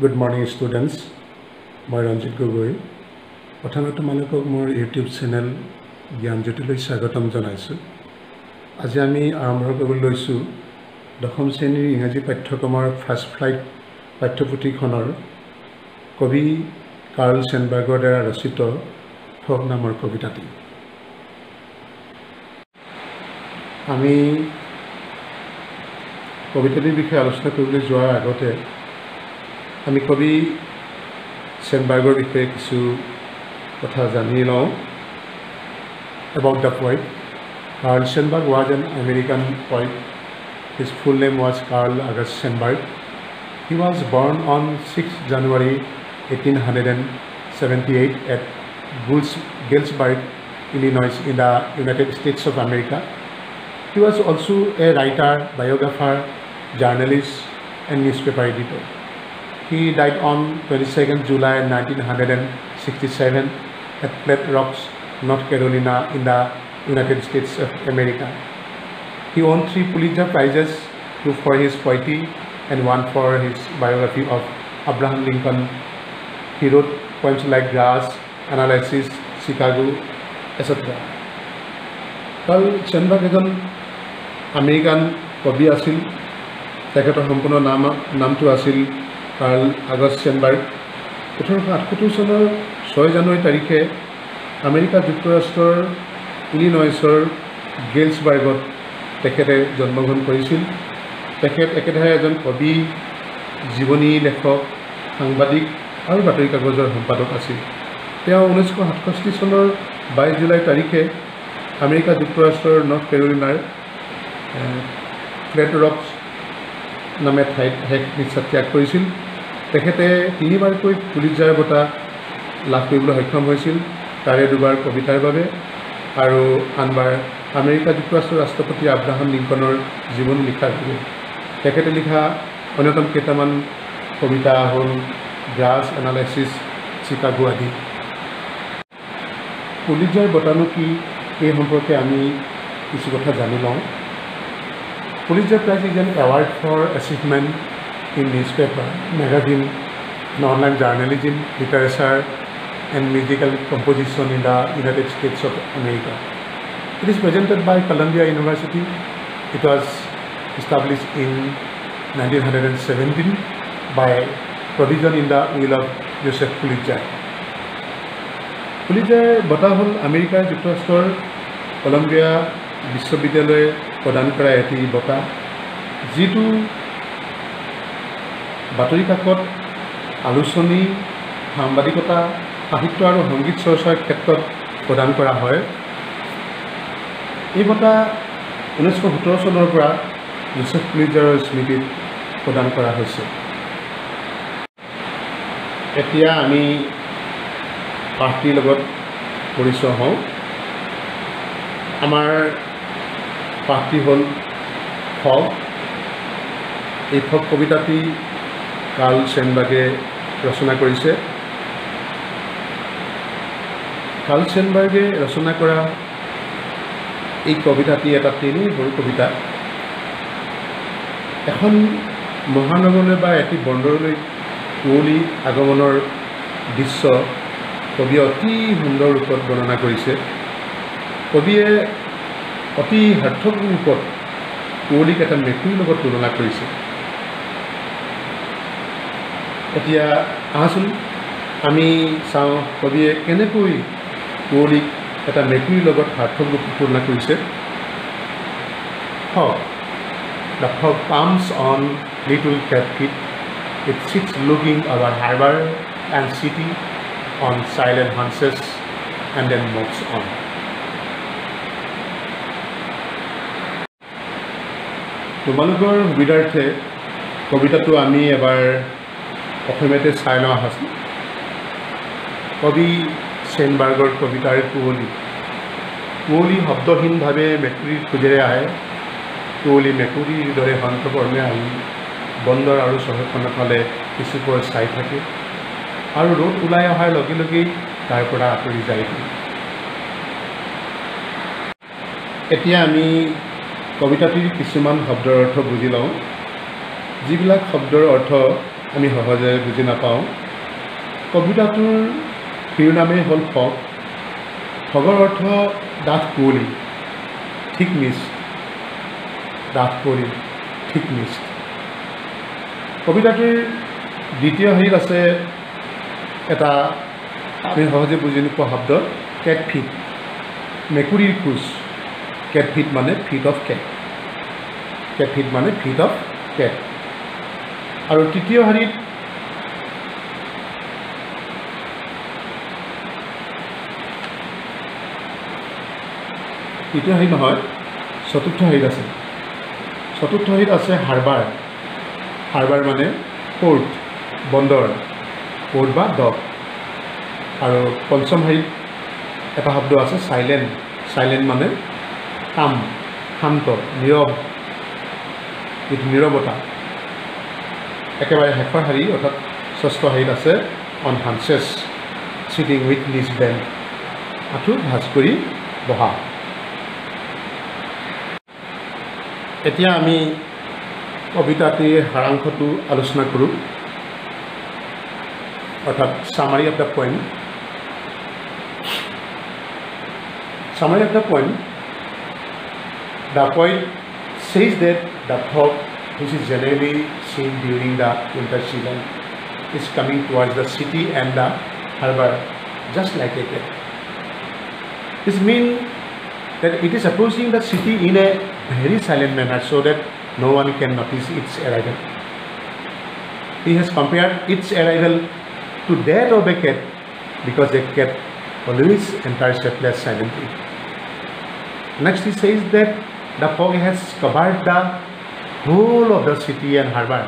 Good morning, students. মই ৰঞ্জিত গগৈ প্ৰথমে তোমালোকক মোৰ ইউটিউব চেনেল জ্ঞানজ্যোতিলৈ স্বাগতম জনাইছোঁ। আজি আমি আৰম্ভ কৰিবলৈ লৈছোঁ দশম শ্ৰেণীৰ ইংৰাজী পাঠ্যক্ৰমৰ ফাৰ্ষ্ট ফ্লাইট পাঠ্যপুথিখনৰ কবি কাৰ্ল চেনবাৰ্গৰ দ্বাৰা ৰচিত ফগ নামৰ কবিতাটি। আমি কবিতাটিৰ বিষয়ে আলোচনা কৰিবলৈ যোৱাৰ আগতে আমি কবি চেনবাৰ্গৰ বিষয়ে কিছু কথা জানি লওঁ। About the poet, Carl Sandburg was an American poet. His full name was Carl August Sandburg. He was born on 6 January 1878 at Galesburg, Illinois, in the United States of America. He was also a writer, biographer, journalist, and newspaper editor. He died on 22nd July 1967 at Flat Rocks, North Carolina, in the United States of America. He won 3 Pulitzer Prizes, 2 for his poetry and 1 for his biography of Abraham Lincoln. He wrote poems like Grass, Analysis, Chicago, etc. Carl Sandburg এজন American কবি আছিল। তেখেতৰ সম্পূৰ্ণ নামটো আছিল Carl August চেনবাৰ্গ। 1878 চনৰ 6 জানুৱাৰী তাৰিখে America যুক্তৰাষ্ট্ৰৰ ইলিনয়ছৰ গেলছবাৰ্গত তেখেতে জন্মগ্ৰহণ কৰিছিল। তেখেত একেধাৰে এজন কবি, জীৱনী লেখক, সাংবাদিক আৰু বাতৰি কাগজৰ সম্পাদক আছিল। তেওঁ 1967 চনৰ 22 জুলাই তাৰিখে আমেৰিকা যুক্তৰাষ্ট্ৰৰ নৰ্থ কেৰোলিনাৰ ফ্লেট ৰকছ নামে ঠাইত শেষ নিশ্বাস ত্যাগ কৰিছিল। তেখেতে 3বাৰকৈ পুলিটজাৰ বঁটা লাভ কৰিবলৈ সক্ষম হৈছিল, তাৰে 2বাৰ কবিতাৰ বাবে আৰু আনবাৰ আমেৰিকা যুক্তৰাষ্ট্ৰৰ ৰাষ্ট্ৰপতি আব্ৰাহাম লিংকনৰ জীৱনী লিখাৰ বাবে। তেখেতে লিখা অন্যতম কেইটামান কবিতা হ'ল গ্ৰাছ, এনালাইচিছ, চিকাগো আদি। পুলিটজাৰ বঁটানো কি, এই সম্পৰ্কে আমি কিছু কথা জানি লওঁ। Pulitzer Prize is an award for achievement in newspaper, magazine, and online journalism, literature, and musical composition in the United States of America. It is presented by Columbia University. It was established in 1917 by provision in the will of Joseph Pulitzer. Pulitzer বঁটা হ'ল আমেৰিকাৰ যুক্তৰাষ্ট্ৰৰ Columbia বিশ্ববিদ্যালয়ে প্ৰদান কৰা এটি বঁটা, যিটো বাতৰি কাকত, আলোচনী, সাংবাদিকতা, সাহিত্য আৰু সংগীত চৰ্চাৰ ক্ষেত্ৰত প্ৰদান কৰা হয়। এই বঁটা 1917 চনৰ পৰা জোচেফ পুলিটজাৰৰ স্মৃতিত প্ৰদান কৰা হৈছে। এতিয়া আমি পাঠটিৰ লগত পৰিচয় হওঁ। আমাৰ পাঠটি হ'ল ফগ। এই ফগ কবিতাটি কাৰ্ল চেনবাৰ্গে ৰচনা কৰিছে। কাৰ্ল চেনবাৰ্গে ৰচনা কৰা এই কবিতাটি এটা তেনেই সৰু কবিতা। এখন মহানগৰলৈ বা এটি বন্দৰলৈ কুঁৱলী আগমনৰ দৃশ্য কবিয়ে অতি সুন্দৰ ৰূপত বৰ্ণনা কৰিছে। কবিয়ে অতি সাৰ্থক ৰূপত কুঁৱলীক এটা মেকুৰীৰ লগত তুলনা কৰিছে। এতিয়া আহাচোন আমি চাওঁ কবিয়ে কেনেকৈ কুঁৱলীক এটা মেকুৰীৰ লগত সাৰ্থক ৰূপত তুলনা কৰিছে। Fog. The fog comes on little captive. It sits looking over harbor and city on silent hunches and then moves on. তোমালোকৰ সুবিধাৰ্থে কবিতাটো আমি এবাৰ অসমীয়াতে চাই লোৱা আছোঁ। কবি চেনবাৰ্গৰ কবিতাৰ কুঁৱলী। কুঁৱলী শব্দহীনভাৱে মেকুৰীৰ খোজেৰে আহে। কুঁৱলী মেকুৰীৰ দৰে সন্তৰ্পণে আহি বন্দৰ আৰু চহৰখনৰ ফালে কিছু পৰ চাই থাকে আৰু ৰ'দ ওলাই অহাৰ লগে লগেই তাৰ পৰা আঁতৰি যায়। এতিয়া আমি কবিতাটিৰ কিছুমান শব্দৰ অৰ্থ বুজি লওঁ। যিবিলাক শব্দৰ অৰ্থ আমি সহজে বুজি নাপাওঁ কবিতাটোৰ শিৰোনামেই হ'ল ফগ ফগৰ অৰ্থ ডাঠ কুঁৱলী ঠিক মিষ্ট ডাঠ কুঁৱলী ঠিক মিষ্ট কবিতাটোৰ দ্বিতীয় হেৰিত আছে এটা আমি সহজে বুজি নোপোৱা শব্দ কেট ফিট মেকুৰীৰ খোজ কেট ফিট মানে feet of cat cat feet মানে ফিট অফ কেট আৰু তৃতীয় হেৰিত তৃতীয় হেৰি নহয় চতুৰ্থ হেৰিত আছে চতুৰ্থ হেৰিত আছে হাৰ্বাৰ হাৰ্বাৰ মানে পোৰ্ট বন্দৰ পোৰ্ট বা ডক আৰু পঞ্চম হেৰিত এটা শব্দ আছে চাইলেণ্ট চাইলেণ্ট মানে কাম শান্ত নীৰৱ এইটো নীৰৱতা একেবাৰে শেষৰ শাৰী অৰ্থাৎ ষষ্ঠ হেৰিত আছে অন হানচেছ চিটিং উইথ নিজ বেণ্ড আঁঠু ভাঁজ কৰি বহা এতিয়া আমি কবিতাটিৰ সাৰাংশটো আলোচনা কৰোঁ অৰ্থাৎ summary of the point summary of the poem, the poet says that the fog, which is generally seen during the winter season, is coming towards the city and the harbour, just like a cat. This means that it is approaching the city in a very silent manner, so that no one can notice its arrival. He has compared its arrival to that of a cat, because a cat always enters a place silently. Next he says that the fog has covered the whole of the city and harbour,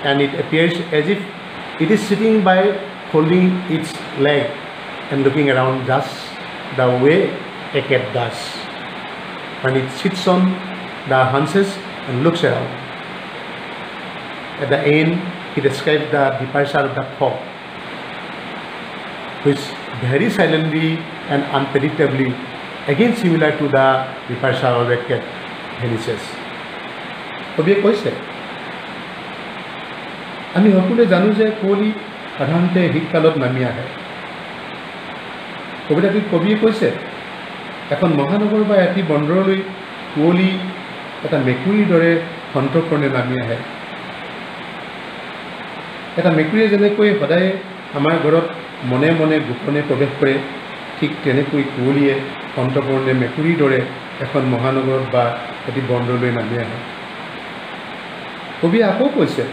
and it appears as if it is sitting by holding its leg and looking around just the way a cat does when it sits on the haunches and looks around. At the end he describes the departure of the fog, which very silently and unpredictably, again similar to the departure of a cat, vanishes. কবিয়ে কৈছে আমি সকলোৱে জানো যে কুঁৱলী সাধাৰণতে শীতকালত নামি আহে কবিতাটিত কবিয়ে কৈছে এখন মহানগৰ বা এটি বন্দৰলৈ কুঁৱলী এটা মেকুৰীৰ দৰে সন্তৰ্পণে নামি আহে এটা মেকুৰীয়ে যেনেকৈ সদায় আমাৰ ঘৰত মনে মনে গোপনে প্ৰৱেশ কৰে ঠিক তেনেকৈ কুঁৱলীয়ে সন্তৰ্পণে মেকুৰীৰ দৰে এখন মহানগৰত বা এটি বন্দৰলৈ নামি আহে কবিয়ে আকৌ কৈছে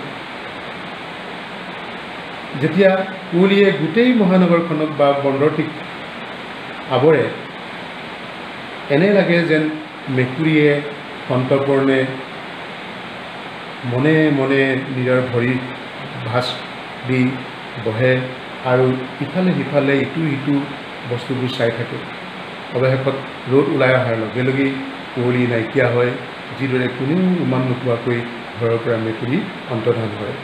যেতিয়া কুঁৱলীয়ে গোটেই মহানগৰখনক বা বন্দৰটিক আৱৰে এনে লাগে যেন মেকুৰীয়ে সন্তৰ্পণে মনে মনে নিজৰ ভৰিত ভাঁজ দি বহে আৰু ইফালে সিফালে ইটো সিটো বস্তুবোৰ চাই থাকে অৱশেষত ৰ'দ ওলাই অহাৰ লগে লগে কুঁৱলী নাইকিয়া হয় যিদৰে কোনেও অনুমান নোপোৱাকৈ ঘৰৰ পৰা মেকুৰী অন্তৰ্ধান হয়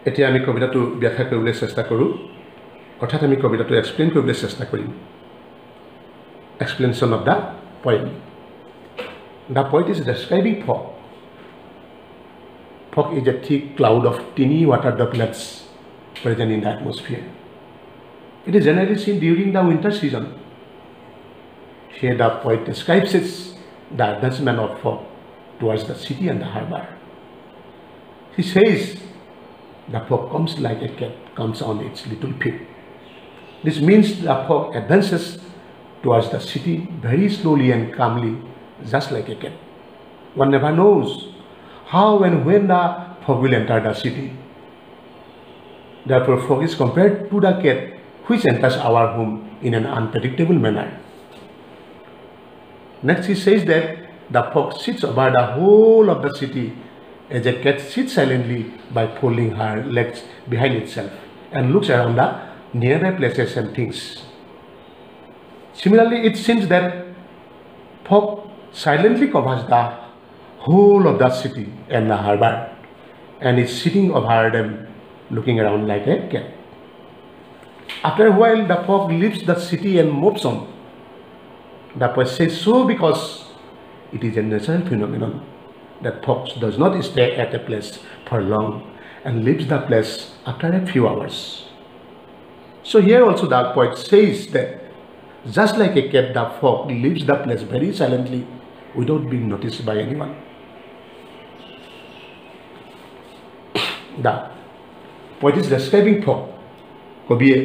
এতিয়া আমি কবিতাটো ব্যাখ্যা কৰিবলৈ চেষ্টা কৰোঁ অৰ্থাৎ আমি কবিতাটো এক্সপ্লেইন কৰিবলৈ চেষ্টা কৰিম explanation of the poem. The poet is describing fog. Fog is a thick cloud of tiny water droplets present in the atmosphere. It is generally seen during the winter season. Here the poet describes the advancement of fog towards the city and the harbour. He says the fog comes like a cat comes on its little feet. This means the fog advances towards the city very slowly and calmly, just like a cat. One never knows how and when the fog will enter the city. Therefore, fog is compared to the cat which enters our home in an unpredictable manner. Next he says that the fog sits over the whole of the city as a cat sits silently by folding her legs behind itself and looks around the nearby places and things. Similarly, it seems that fog silently covers the whole of the city and the harbour and is sitting over them looking around like a cat. After a while, the fog leaves the city and moves on. The poet says so because it is a natural phenomenon that fox does not stay at a place for long and leaves the place after a few hours. So here also the poet says that just like a cat, the fox leaves the place very silently without being noticed by anyone. The poet is describing fox. কবিয়ে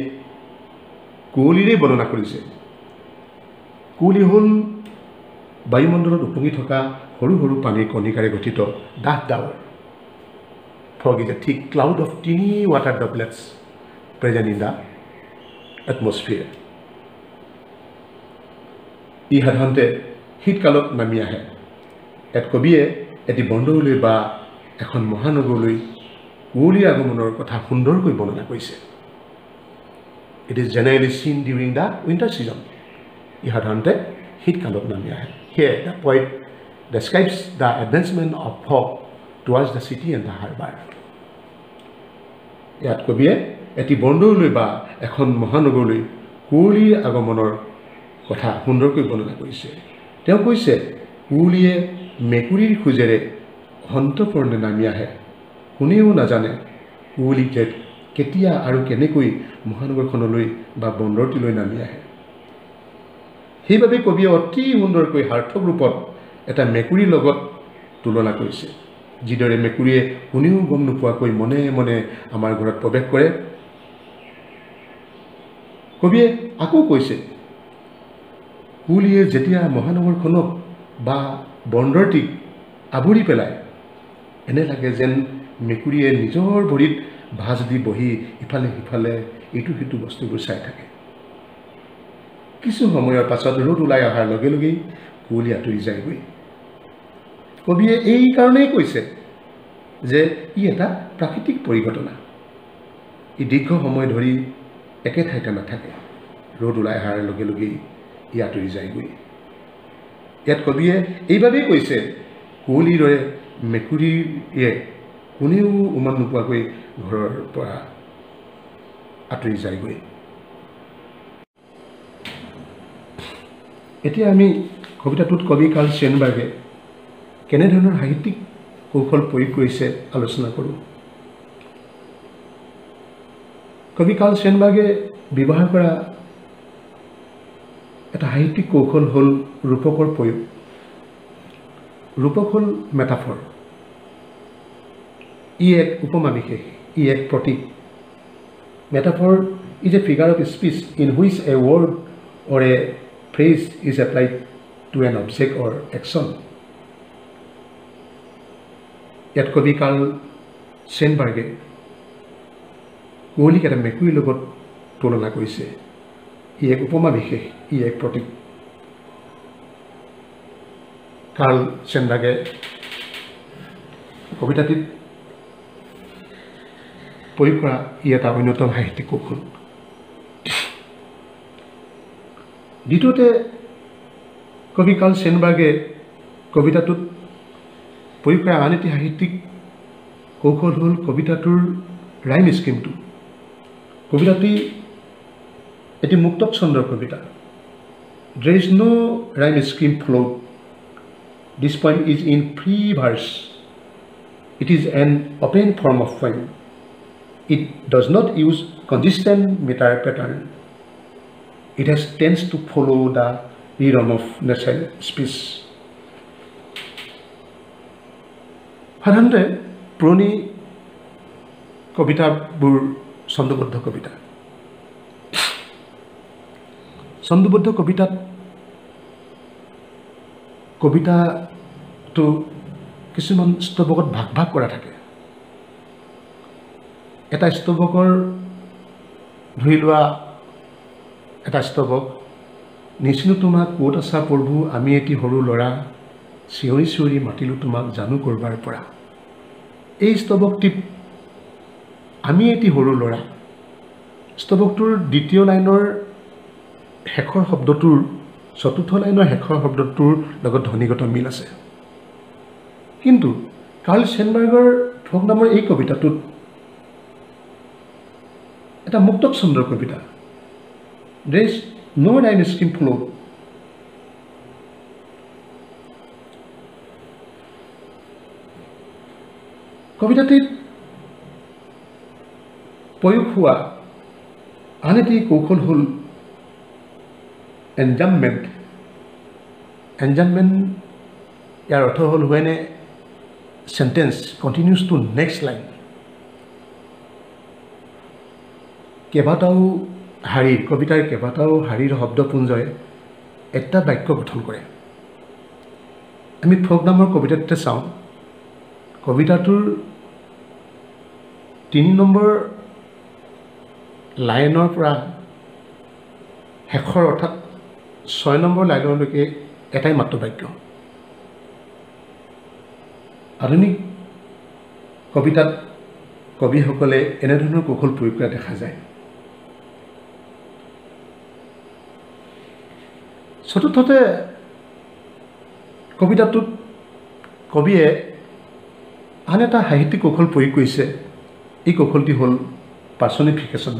কুঁৱলীৰে বৰ্ণনা কৰিছে। কুঁৱলী হ'ল বায়ুমণ্ডলত উপঙি থকা সৰু সৰু পানীৰ কণিকাৰে গঠিত ডাঠ ডাৱৰ। Fog is a thick cloud of tiny water droplets present in the atmosphere. ই সাধাৰণতে শীতকালত নামি আহে। ইয়াত কবিয়ে এটি বন্দৰলৈ বা এখন মহানগৰলৈ কুঁৱলীৰ আগমনৰ কথা সুন্দৰকৈ বৰ্ণনা কৰিছে। It is generally seen during the winter season. ই সাধাৰণতে শীতকালত নামি আহে। Here the poet describes the advancement of fog towards the city and the harbor. ইয়াত কবিয়ে এটি বন্দৰলৈ বা এখন মহানগৰলৈ কুঁৱলীৰ আগমনৰ কথা সুন্দৰকৈ বৰ্ণনা কৰিছে। তেওঁ কৈছে কুঁৱলীয়ে মেকুৰীৰ খোজেৰে অন্তঃকৰণে নামি আহে। কোনেও নাজানে কুঁৱলী কেতিয়া আৰু কেনেকৈ মহানগৰখনলৈ বা বন্দৰটিলৈ নামি আহে। সেইবাবে কবিয়ে অতি সুন্দৰকৈ সাৰ্থক ৰূপত এটা মেকুৰীৰ লগত তুলনা কৰিছে। যিদৰে মেকুৰীয়ে কোনেও গম নোপোৱাকৈ মনে মনে আমাৰ ঘৰত প্ৰৱেশ কৰে। কবিয়ে আকৌ কৈছে কুঁৱলীয়ে যেতিয়া মহানগৰখনক বা বন্দৰটিক আৱৰি পেলায়, এনে লাগে যেন মেকুৰীয়ে নিজৰ ভৰিত ভাঁজ দি বহি ইফালে সিফালে ইটো সিটো বস্তুবোৰ চাই থাকে। কিছু সময়ৰ পাছত ৰ'দ ওলাই অহাৰ লগে লগেই কুঁৱলী আঁতৰি যায়গৈ। কবিয়ে এই কাৰণেই কৈছে যে ই এটা প্ৰাকৃতিক পৰিঘটনা। ই দীৰ্ঘ সময় ধৰি একে ঠাইতে নাথাকে। ৰ'দ ওলাই অহাৰ লগে লগেই ই আঁতৰি যায়গৈ। ইয়াত কবিয়ে এইবাবেই কৈছে কুঁৱলীৰ দৰে মেকুৰীয়ে কোনেও উমান নোপোৱাকৈ ঘৰৰ পৰা আঁতৰি যায়গৈ। এতিয়া আমি কবিতাটোত কবি কাৰ্ল ছেনবাৰ্গে কেনেধৰণৰ সাহিত্যিক কৌশল প্ৰয়োগ কৰিছে আলোচনা কৰোঁ। কবি কাৰ্ল ছেনবাৰ্গে ব্যৱহাৰ কৰা এটা সাহিত্যিক কৌশল হ'ল ৰূপকৰ প্ৰয়োগ। ৰূপক হ'ল মেটাফৰ। ই এক উপমা বিশেষ, ই এক প্ৰতীক। Metaphor is a figure of speech in which a word or a phrase is applied to an object or action. ইয়াত কবি কাৰ্ল ছেনবাৰ্গে কুঁৱলীক এটা মেকুৰীৰ লগত তুলনা কৰিছে। ই এক উপমা বিশেষ, ই এক প্ৰতীক। কাৰ্ল ছেনবাৰ্গে কবিতাটিত প্ৰয়োগ কৰা ই এটা অন্যতম সাহিত্যিক কৌশল। দ্বিতীয়তে কবি কাৰ্ল ছেনবাৰ্গে কবিতাটোত প্ৰয়োগ কৰা আন এটি সাহিত্যিক কৌশল হ'ল কবিতাটোৰ ৰাইম স্কিমটো। কবিতাটি এটি মুক্তক ছন্দৰ কবিতা। There is no rhyme scheme flowed. This poem is in free verse. It is an open form of poem. It does not use consistent meter pattern. It has tends to follow the rhythm of natural speech. সাধাৰণতে পুৰণি কবিতাবোৰ ছন্দবদ্ধ কবিতা। ছন্দবদ্ধ কবিতাত কবিতাটো কিছুমান স্তৱকত ভাগ ভাগ কৰা থাকে। এটা স্তৱকৰ ধৰি লোৱা এটা স্তৱক নিচিনো তোমাক ক'ত আছা প্ৰভু আমি এটি সৰু ল'ৰা চিঞৰি চিঞৰি মাতিলোঁ তোমাক জানো কৰবাৰ পৰা। এই স্তৱকটিত আমি এটি সৰু ল'ৰা স্তৱকটোৰ দ্বিতীয় লাইনৰ শেষৰ শব্দটোৰ চতুৰ্থ লাইনৰ শেষৰ শব্দটোৰ লগত ধ্বনিগত মিল আছে। কিন্তু কাৰ্ল ছেনবাৰ্গৰ ফগ নামৰ এই কবিতাটোত এটা মুক্তক ছন্দৰ কবিতা। There is no rhyme scheme flowed. কবিতাটিত প্ৰয়োগ হোৱা আন এটি কৌশল হ'ল এনজামমেণ্ট। এনজামমেণ্ট ইয়াৰ অৰ্থ হ'ল when a sentence continues to next line। কেইবাটাও শাৰীৰ কবিতাৰ কেইবাটাও শাৰীৰ শব্দপুঞ্জই এটা বাক্য গঠন কৰে। আমি ফক নামৰ কবিতাটোতে চাওঁ, কবিতাটোৰ ৩ নম্বৰ লাইনৰ পৰা শেষৰ অৰ্থাৎ ৬ নম্বৰ লাইনলৈকে এটাই মাত্ৰ বাক্য। আধুনিক কবিতাত কবিসকলে এনেধৰণৰ কৌশল প্ৰয়োগ কৰা দেখা যায়। চতুৰ্থতে কবিতাটোত কবিয়ে আন এটা সাহিত্যিক কৌশল প্ৰয়োগ কৰিছে। এই কৌশলটি হ'ল পাৰ্চনিফিকেশ্যন।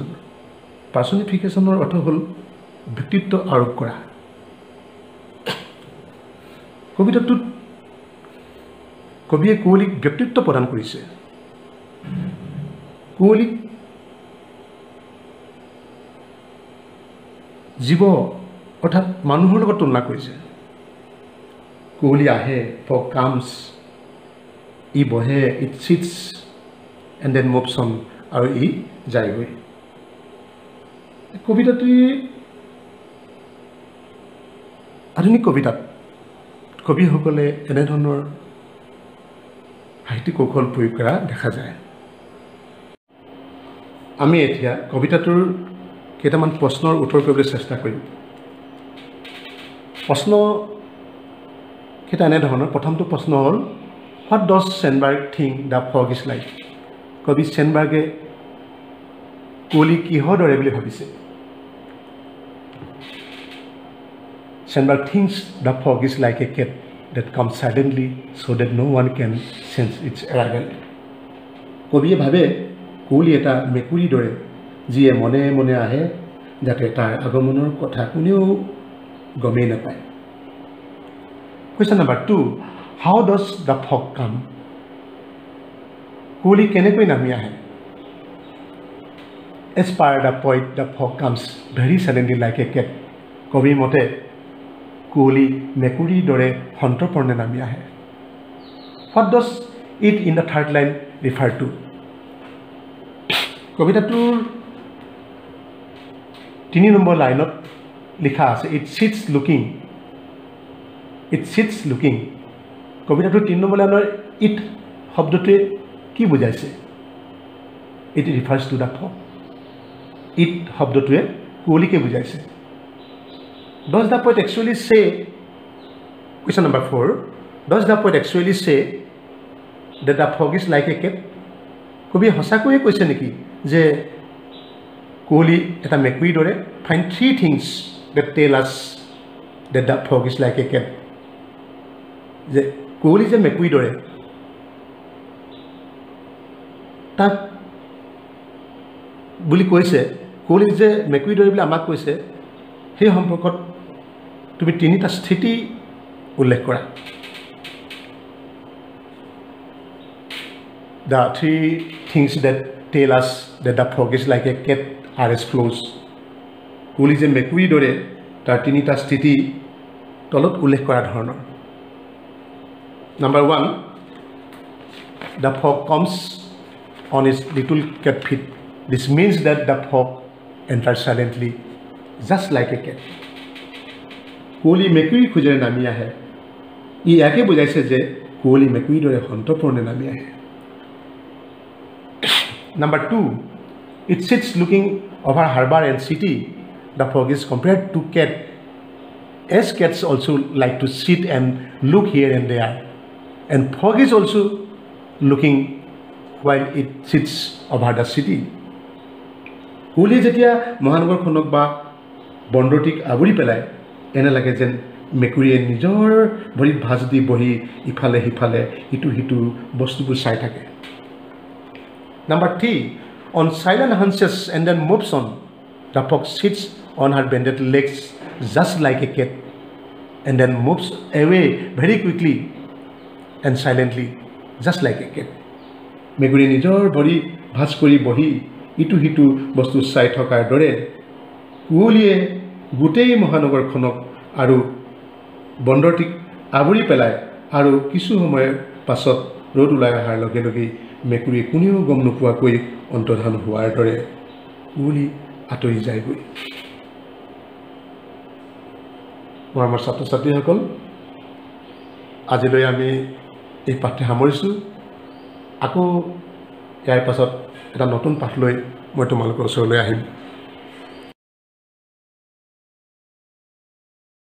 পাৰ্চনিফিকেশ্যনৰ অৰ্থ হ'ল ব্যক্তিত্ব আৰোপ কৰা। কবিতাটোত কবিয়ে কুঁৱলীক ব্যক্তিত্ব প্ৰদান কৰিছে। কুঁৱলীক জীৱ অৰ্থাৎ মানুহৰ লগত তুলনা কৰিছে। কুঁৱলী আহে, ফগ কামছ, ই বহে, it sits and then moves on, আৰু ই যায়গৈ। কবিতাটি আধুনিক কবিতাত কবিসকলে এনেধৰণৰ সাহিত্যিক কৌশল প্ৰয়োগ কৰা দেখা যায়। আমি এতিয়া কবিতাটোৰ কেইটামান প্ৰশ্নৰ উত্তৰ কৰিবলৈ চেষ্টা কৰিম। প্ৰশ্ন কেইটা এনেধৰণৰ। প্ৰথমটো প্ৰশ্ন হ'ল, what does Sandburg think the fog is like? কবি চেনবাৰ্গে কুঁৱলী কিহৰ দৰে বুলি ভাবিছে? Sandburg thinks the fog is like a cat that comes suddenly so that no one can sense its arrival। কবিয়ে ভাবে কুঁৱলী এটা মেকুৰীৰ দৰে যিয়ে মনে মনে আহে যাতে তাৰ আগমনৰ কথা কোনেও গমেই নাপায়। Question number 2, how does the fog come? কুঁৱলী কেনেকৈ নামি আহে? As per the point the fog comes very suddenly like a cat. কবিৰ মতে কুঁৱলী মেকুৰীৰ দৰে সন্তৰ্পণে নামি আহে। What does it in the third line refer to? কবিতাটোৰ ৩ নম্বৰ লাইনত লিখা আছে, it sits looking. It sits looking. কবিতাটোৰ ৩ নম্বৰ লাইনৰ ইট শব্দটোৱে কি বুজাইছে? It refers to the fog. It শব্দটোৱে কুঁৱলীকে বুজাইছে। Does the poet actually say, question number 4, does the poet actually say that the fog is like a cat? কবি সঁচাকৈয়ে কৈছে নেকি যে কুঁৱলী এটা মেকুৰীৰ দৰে? Find 3 things that tell us that the fog is like a cat। যে কুঁৱলী যে মেকুৰীৰ দৰে তাক বুলি কৈছে, কুঁৱলী যে মেকুৰীৰ দৰে বুলি আমাক কৈছে, সেই সম্পৰ্কত তুমি 3টা স্থিতি উল্লেখ কৰা। The 3 things that tell us that the fog is like a cat are as follows। কুঁৱলী যে মেকুৰীৰ দৰে তাৰ 3টা স্থিতি তলত উল্লেখ কৰা ধৰণৰ। Number 1, the fog comes on its little cat feet। This means that the fog enters silently just like a cat। কুঁৱলী মেকুৰীৰ খোজেৰে নামি আহে, ই ইয়াকে বুজাইছে যে কুঁৱলী মেকুৰীৰ দৰে সন্তৰ্পণে নামি আহে। Number 2, it sits looking over harbor and city। The fog is compared to cat, as cats also like to sit and look here and there, and fog is also looking while it sits over the city। কুঁৱলী যেতিয়া মহানগৰখনক বা বন্দৰটিক আগুৰি পেলায়, এনে লাগে যেন মেকুৰীয়ে নিজৰ ভৰিত ভাঁজ দি বহি ইফালে সিফালে ইটো সিটো বস্তুবোৰ চাই থাকে। Number 3, on silent hunches and then moves on। The fog sits on her bended legs just like a cat and then moves away very quickly and silently just like a cat। মেকুৰী নিজৰ ভৰি ভাঁজ কৰি বহি ইটো সিটো বস্তু চাই থকাৰ দৰে কুঁৱলীয়ে গোটেই মহানগৰখনক আৰু বন্দৰটিক আৱৰি পেলায় আৰু কিছু সময়ৰ পাছত ৰ'দ ওলাই অহাৰ লগে লগে মেকুৰীয়ে কোনেও গম নোপোৱাকৈ অন্তৰ্ধান হোৱাৰ দৰে কুঁৱলী আঁতৰি যায়গৈ। মৰমৰ ছাত্ৰ ছাত্ৰীসকল, আজিলৈ আমি এই পাঠটি সামৰিছোঁ। আকৌ ইয়াৰ পাছত এটা নতুন পাঠ লৈ মই তোমালোকৰ ওচৰলৈ আহিম।